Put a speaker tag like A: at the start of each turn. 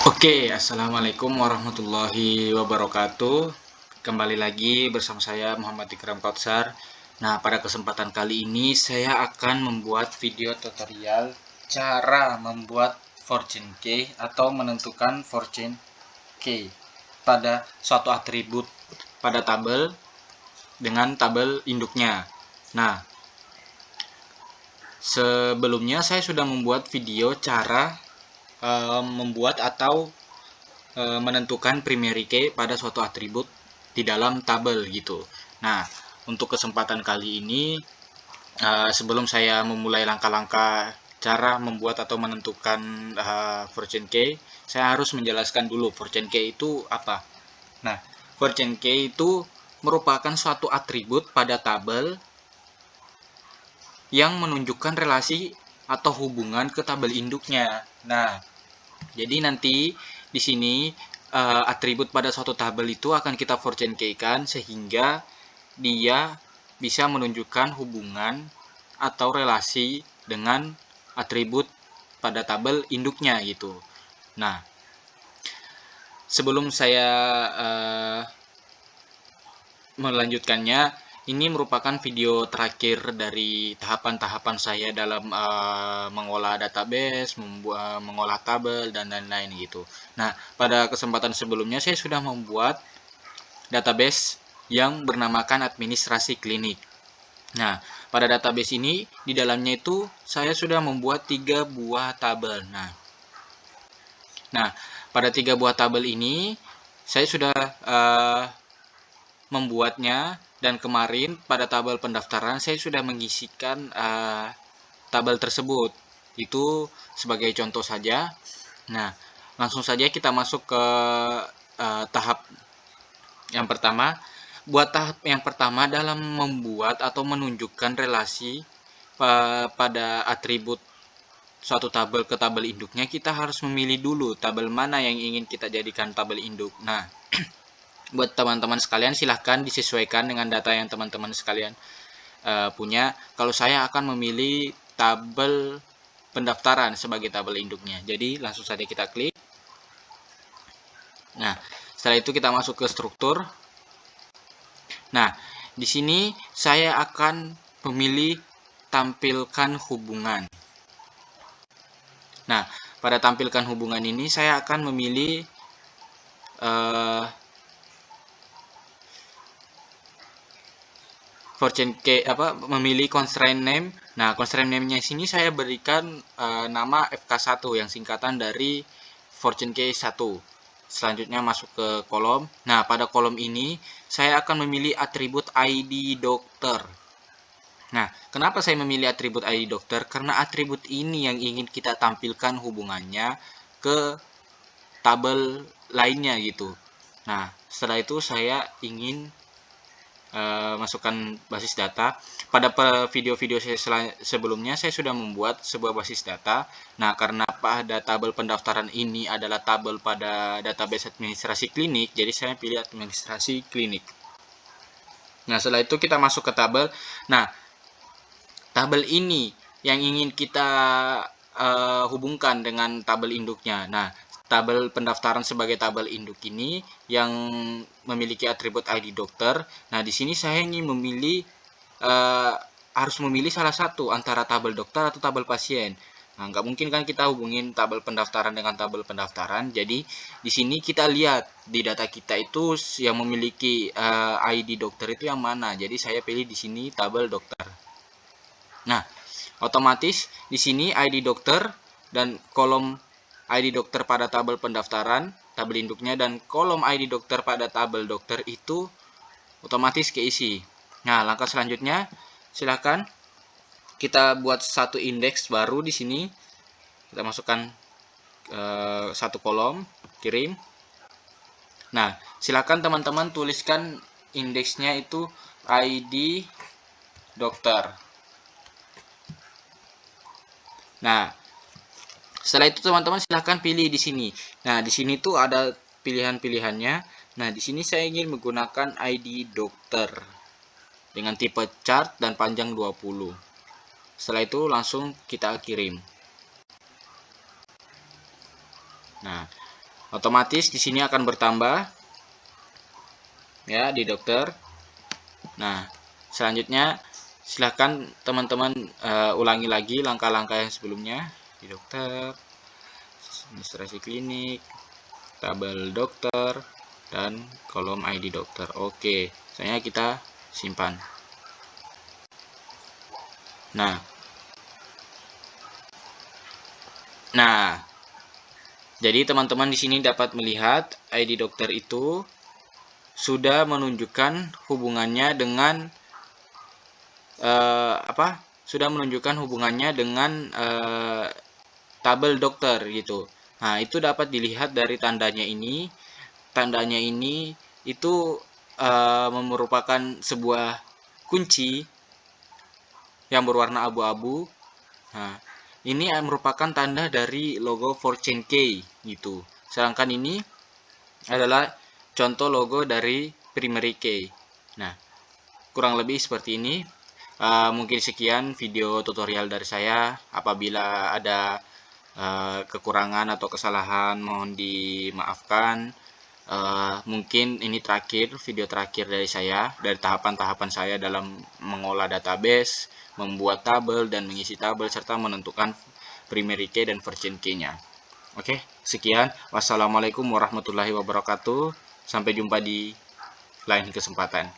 A: Oke, assalamualaikum warahmatullahi wabarakatuh. Kembali lagi bersama saya Muhammad Ikram Kautsar. Nah, pada kesempatan kali ini saya akan membuat video tutorial cara membuat fortune key atau menentukan fortune key pada suatu atribut pada tabel dengan tabel induknya. Nah, sebelumnya saya sudah membuat video cara membuat atau menentukan primary key pada suatu atribut di dalam tabel gitu. Nah, untuk kesempatan kali ini, sebelum saya memulai langkah-langkah cara membuat atau menentukan fortune key, saya harus menjelaskan dulu fortune key itu apa. Nah, fortune key itu merupakan suatu atribut pada tabel yang menunjukkan relasi atau hubungan ke tabel induknya. Nah, jadi nanti di sini atribut pada suatu tabel itu akan kita fortune key-kan sehingga dia bisa menunjukkan hubungan atau relasi dengan atribut pada tabel induknya gitu. Nah, sebelum saya melanjutkannya, ini merupakan video terakhir dari tahapan-tahapan saya dalam mengolah database, mengolah tabel, dan lain-lain gitu. Nah, pada kesempatan sebelumnya saya sudah membuat database yang bernamakan administrasi klinik. Nah, pada database ini, di dalamnya itu saya sudah membuat 3 buah tabel. Nah, pada 3 buah tabel ini, saya sudah membuatnya, dan kemarin pada tabel pendaftaran saya sudah mengisikan tabel tersebut. Itu sebagai contoh saja. Nah, langsung saja kita masuk ke tahap yang pertama. Buat tahap yang pertama dalam membuat atau menunjukkan relasi pada atribut suatu tabel ke tabel induknya, kita harus memilih dulu tabel mana yang ingin kita jadikan tabel induk. Nah, buat teman-teman sekalian silahkan disesuaikan dengan data yang teman-teman sekalian punya. Kalau saya akan memilih tabel pendaftaran sebagai tabel induknya, jadi langsung saja kita klik. Nah, setelah itu kita masuk ke struktur. Nah, di sini saya akan memilih tampilkan hubungan. Nah, pada tampilkan hubungan ini saya akan memilih fortune key memilih constraint name. Nah, constraint name-nya sini saya berikan nama FK1 yang singkatan dari fortune key 1. Selanjutnya masuk ke kolom. Nah, pada kolom ini saya akan memilih atribut ID dokter. Nah, kenapa saya memilih atribut ID dokter? Karena atribut ini yang ingin kita tampilkan hubungannya ke tabel lainnya gitu. Nah, setelah itu saya ingin masukkan basis data. Pada video-video saya sebelumnya saya sudah membuat sebuah basis data. Nah, karena pada tabel pendaftaran ini adalah tabel pada database administrasi klinik, jadi saya pilih administrasi klinik. Nah, setelah itu kita masuk ke tabel. Nah, tabel ini yang ingin kita hubungkan dengan tabel induknya. Nah, tabel pendaftaran sebagai tabel induk ini yang memiliki atribut ID dokter. Nah, di sini saya ingin memilih harus memilih salah satu antara tabel dokter atau tabel pasien. Nah, nggak mungkin kan kita hubungin tabel pendaftaran dengan tabel pendaftaran. Jadi, di sini kita lihat di data kita itu yang memiliki ID dokter itu yang mana. Jadi, saya pilih di sini tabel dokter. Nah, otomatis di sini ID dokter dan kolom ID dokter pada tabel pendaftaran, tabel induknya, dan kolom ID dokter pada tabel dokter itu otomatis keisi. Nah, langkah selanjutnya silakan kita buat satu indeks baru di sini. Kita masukkan satu kolom, kirim. Nah, silakan teman-teman tuliskan indeksnya itu ID dokter. Nah, setelah itu teman-teman silahkan pilih di sini. Nah, di sini tuh ada pilihan-pilihannya. Nah, di sini saya ingin menggunakan ID dokter dengan tipe chart dan panjang 20. Setelah itu langsung kita kirim. Nah, Otomatis di sini akan bertambah ya di dokter. Nah, selanjutnya silahkan teman-teman ulangi lagi langkah-langkah yang sebelumnya di dokter, administrasi klinik, tabel dokter, dan kolom ID dokter. Oke, selanjutnya kita simpan. Nah, jadi teman-teman di sini dapat melihat ID dokter itu sudah menunjukkan hubungannya dengan sudah menunjukkan hubungannya dengan tabel dokter gitu. Nah, itu dapat dilihat dari tandanya ini. Tandanya ini itu merupakan sebuah kunci yang berwarna abu-abu. Nah, ini merupakan tanda dari logo Fortune K gitu. Sedangkan ini adalah contoh logo dari Primary Key. Nah, kurang lebih seperti ini. Mungkin sekian video tutorial dari saya. Apabila ada kekurangan atau kesalahan, mohon dimaafkan. Mungkin ini video terakhir dari saya, dari tahapan-tahapan saya dalam mengolah database, membuat tabel dan mengisi tabel, serta menentukan primary key dan virgin key-nya. Oke, sekian. Wassalamualaikum warahmatullahi wabarakatuh. Sampai jumpa di lain kesempatan.